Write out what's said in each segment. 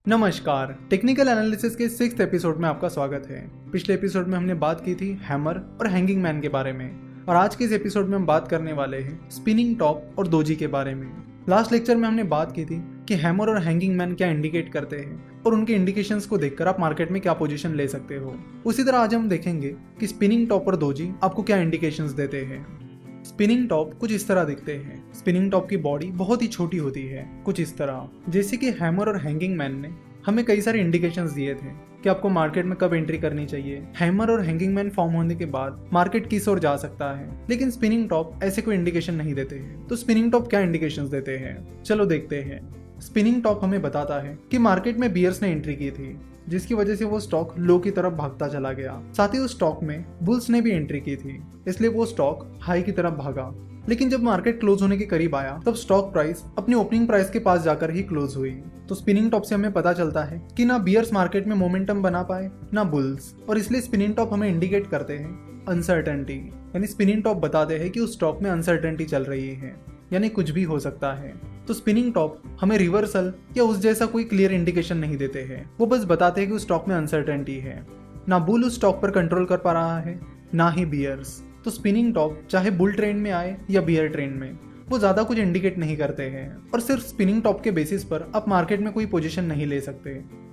नमस्कार, technical analysis के 6th episode में आपका स्वागत है। पिछले एपिसोड में हमने बात की थी हैमर और हैंगिंग मैन के बारे में और आज के इस एपिसोड में हम बात करने वाले हैं स्पिनिंग टॉप और दोजी के बारे में। लास्ट लेक्चर में हमने बात की थी कि हैमर और हैंगिंग मैन क्या इंडिकेट करते हैं और उनके इंडिकेशंस को देखकर आप मार्केट में क्या पोजीशन ले सकते हो। उसी तरह आज हम देखेंगे कि स्पिनिंग टॉप और दोजी आपको क्या इंडिकेशंस देते हैं। स्पिनिंग टॉप कुछ इस तरह दिखते हैं। स्पिनिंग टॉप की बॉडी बहुत ही छोटी होती है, कुछ इस तरह। जैसे कि हैमर और हैंगिंग मैन ने हमें कई सारे इंडिकेशंस दिए थे कि आपको मार्केट में कब एंट्री करनी चाहिए। हैमर और हैंगिंग मैन फॉर्म होने के बाद मार्केट किस ओर जा सकता है, लेकिन स्पिनिंग टॉप ऐसे कोई इंडिकेशन नहीं देते हैं। तो स्पिनिंग टॉप क्या इंडिकेशंस देते हैं, चलो देखते हैं। स्पिनिंग टॉप हमें बताता है कि मार्केट में बियर्स ने एंट्री की थी, जिसकी वजह से वो स्टॉक लो की तरफ भागता चला गया। साथ ही उस स्टॉक में बुल्स ने भी एंट्री की थी, इसलिए वो स्टॉक हाई की तरफ भागा। लेकिन जब मार्केट क्लोज होने के करीब आया तब स्टॉक प्राइस अपनी ओपनिंग प्राइस के पास जाकर ही क्लोज हुई। तो स्पिनिंग टॉप से हमें पता चलता है कि ना बियर्स मार्केट में मोमेंटम बना पाए ना बुल्स, और इसलिए स्पिनिंग टॉप हमें इंडिकेट करते हैं अनसर्टेनिटी। यानी स्पिनिंग टॉप बताते हैं कि उस स्टॉक में अनसर्टेनिटी चल रही है, यानी कुछ भी हो सकता है। तो स्पिनिंग टॉप हमें रिवर्सल या उस जैसा कोई क्लियर इंडिकेशन नहीं देते हैं, वो बस बताते हैं कि उस स्टॉक में अनसर्टेनिटी है। ना बुल उस स्टॉक पर कंट्रोल कर पा रहा है, ना ही बियर्स। तो स्पिनिंग टॉप चाहे बुल ट्रेंड में आए या बियर ट्रेंड में, वो ज्यादा कुछ इंडिकेट नहीं करते हैं और सिर्फ स्पिनिंग टॉप के बेसिस पर आप मार्केट में कोई पोजीशन नहीं ले सकते।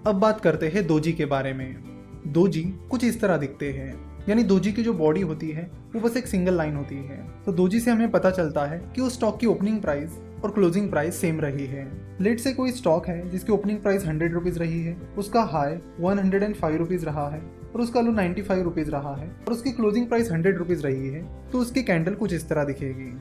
अब बात करते हैं दोजी के बारे में। दोजी कुछ इस तरह दिखते हैं, यानी दोजी की जो बॉडी होती है वो बस एक सिंगल लाइन होती है। तो दोजी से हमें पता चलता है कि उस स्टॉक की ओपनिंग प्राइस और क्लोजिंग प्राइस सेम रही है। लेट से कोई स्टॉक है जिसकी ओपनिंग प्राइस 100 रुपीज रही है, उसका हाई 105 रुपीज रहा है और उसका लो 95 रुपीज रहा है और उसकी क्लोजिंग प्राइस 100 रुपीज रही है, तो उसकी कैंडल कुछ इस तरह दिखेगी।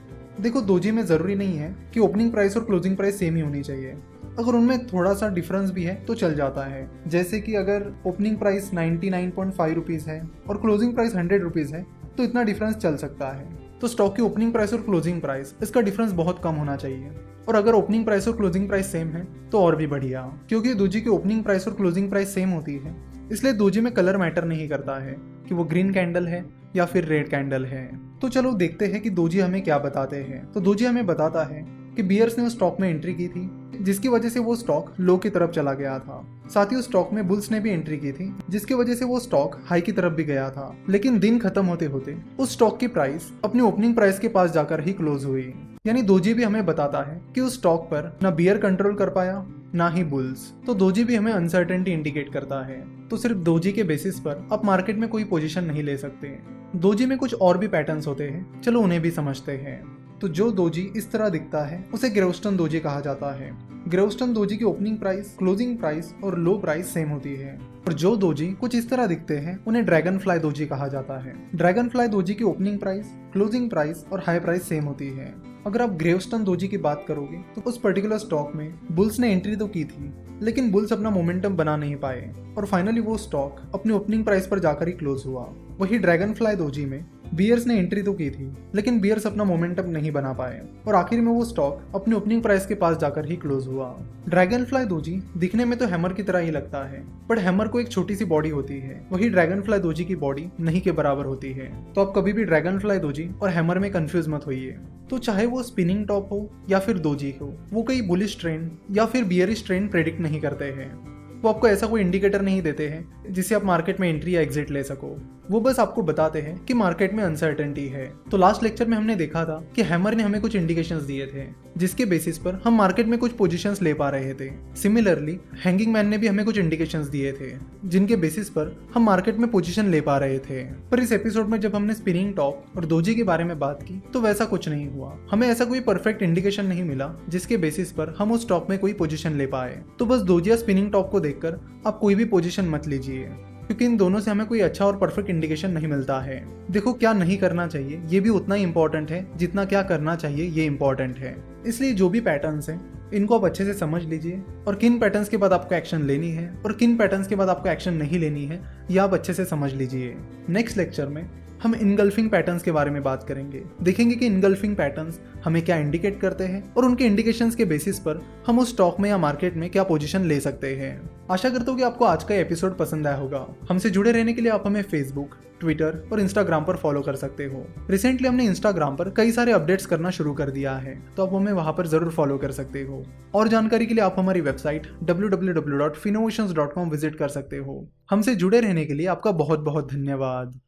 देखो, दोजी में जरूरी नहीं है कि ओपनिंग प्राइस और क्लोजिंग प्राइस सेम ही होनी चाहिए। अगर उनमें थोड़ा सा डिफरेंस भी है तो चल जाता है। जैसे कि अगर ओपनिंग प्राइस 99.5 रुपीज है और क्लोजिंग प्राइस 100 रुपीज है तो इतना डिफरेंस चल सकता है। तो स्टॉक की ओपनिंग प्राइस और क्लोजिंग प्राइस, इसका डिफरेंस बहुत कम होना चाहिए। और अगर ओपनिंग प्राइस और क्लोजिंग प्राइस सेम है तो और भी बढ़िया, क्योंकि दोजी की ओपनिंग प्राइस और क्लोजिंग प्राइस सेम होती है, इसलिए दोजी में कलर मैटर नहीं करता है कि वो ग्रीन कैंडल है या फिर रेड कैंडल है। तो चलो देखते हैं कि दोजी हमें क्या बताते हैं। तो दोजी हमें बताता है कि बियर्स ने उस स्टॉक में एंट्री की थी, जिसकी वजह से वो स्टॉक लो की तरफ चला गया था। साथ ही उस स्टॉक में बुल्स ने भी एंट्री की थी, जिसकी वजह से वो स्टॉक हाई की तरफ भी गया था। लेकिन दिन खत्म होते होते उस स्टॉक की प्राइस अपनी ओपनिंग प्राइस के पास जाकर ही क्लोज हुई। यानी दोजी भी हमें बताता है कि उस स्टॉक पर ना बियर कंट्रोल कर पाया ना ही बुल्स। तो दोजी भी हमें अनसर्टेनिटी इंडिकेट करता है। तो सिर्फ दोजी के बेसिस पर आप मार्केट में कोई पोजीशन नहीं ले सकते। दोजी में कुछ और भी पैटर्न्स होते हैं, चलो उन्हें भी समझते हैं। तो जो दोजी इस तरह दिखता है उसे ग्रेवस्टन दोजी कहा जाता है। ग्रेवस्टन दोजी की ओपनिंग प्राइस, क्लोजिंग प्राइस और लो प्राइस सेम होती है। और जो दोजी कुछ इस तरह दिखते हैं उन्हें ड्रैगन फ्लाई दोजी कहा जाता है। ड्रैगन फ्लाई दोजी की ओपनिंग प्राइस, क्लोजिंग प्राइस और हाई प्राइस सेम होती है। अगर आप ग्रेवस्टन दोजी की बात करोगे तो उस पर्टिकुलर स्टॉक में बुल्स ने एंट्री तो की थी, लेकिन बुल्स अपना मोमेंटम बना नहीं पाए और फाइनली वो स्टॉक अपनी ओपनिंग प्राइस पर जाकर ही क्लोज हुआ। वही ड्रैगन फ्लाई दोजी में बियर्स ने एंट्री तो की थी, लेकिन बियर्स अपना मोमेंटम नहीं बना पाए और आखिर में वो स्टॉक अपनी ओपनिंग प्राइस के पास जाकर ही क्लोज हुआ। ड्रैगन फ्लाई दोजी दिखने में तो हैमर की तरह ही लगता है, बट हैमर को एक छोटी सी बॉडी होती है, वही ड्रैगन फ्लाई दोजी की बॉडी नहीं के बराबर होती है। तो आप कभी भी ड्रैगन फ्लाई दोजी और हैमर में कंफ्यूज मत होइए। तो चाहे वो स्पिनिंग टॉप हो या फिर दोजी हो, वो कोई बुलिश ट्रेंड या फिर बियरिश ट्रेंड प्रेडिक्ट नहीं करते हैं। वो आपको ऐसा कोई इंडिकेटर नहीं देते हैं जिससे आप मार्केट में एंट्री या एग्जिट ले सको। वो बस आपको बताते हैं कि मार्केट में अनसर्टेनिटी है। तो लास्ट लेक्चर में हमने देखा था कि हैमर ने हमें कुछ इंडिकेशंस दिए थे, जिसके बेसिस पर हम मार्केट में कुछ पोजीशंस ले पा रहे थे। सिमिलरली हैंगिंग मैन ने भी हमें कुछ इंडिकेशंस दिए थे, जिनके बेसिस पर हम मार्केट में पोजीशन ले पा रहे थे। पर इस एपिसोड में जब हमने स्पिनिंग टॉप और दोजी के बारे में बात की तो वैसा कुछ नहीं हुआ। हमें ऐसा कोई परफेक्ट इंडिकेशन नहीं मिला जिसके बेसिस पर हम उस स्टॉक में कोई पोजीशन ले पाए। तो बस दोजी या स्पिनिंग टॉप को देखकर आप कोई भी पोजीशन मत लीजिए, क्योंकि इन दोनों से हमें कोई अच्छा और परफेक्ट इंडिकेशन नहीं मिलता है। देखो, क्या नहीं करना चाहिए ये भी उतना ही इंपॉर्टेंट है जितना क्या करना चाहिए ये इंपॉर्टेंट है। इसलिए जो भी पैटर्न्स हैं इनको आप अच्छे से समझ लीजिए और किन पैटर्न्स के बाद आपको एक्शन लेनी है और किन पैटर्न्स के बाद आपको एक्शन नहीं लेनी है, ये आप अच्छे से समझ लीजिए। नेक्स्ट लेक्चर में हम इनगल्फिंग पैटर्न्स के बारे में बात करेंगे। देखेंगे कि इनगल्फिंग पैटर्न्स हमें क्या इंडिकेट करते हैं और उनके इंडिकेशंस के बेसिस पर हम उस स्टॉक में या मार्केट में क्या पोजीशन ले सकते हैं। आशा करता हूँ कि आपको आज का एपिसोड पसंद आया होगा। हमसे जुड़े रहने के लिए आप हमें फेसबुक, ट्विटर और इंस्टाग्राम पर फॉलो कर सकते हो। रिसेंटली हमने इंस्टाग्राम पर कई सारे अपडेट्स करना शुरू कर दिया है, तो आप हमें वहां पर जरूर फॉलो कर सकते हो। और जानकारी के लिए आप हमारी वेबसाइट www.finnovations.com विजिट कर सकते हो। हमसे जुड़े रहने के लिए आपका बहुत बहुत धन्यवाद।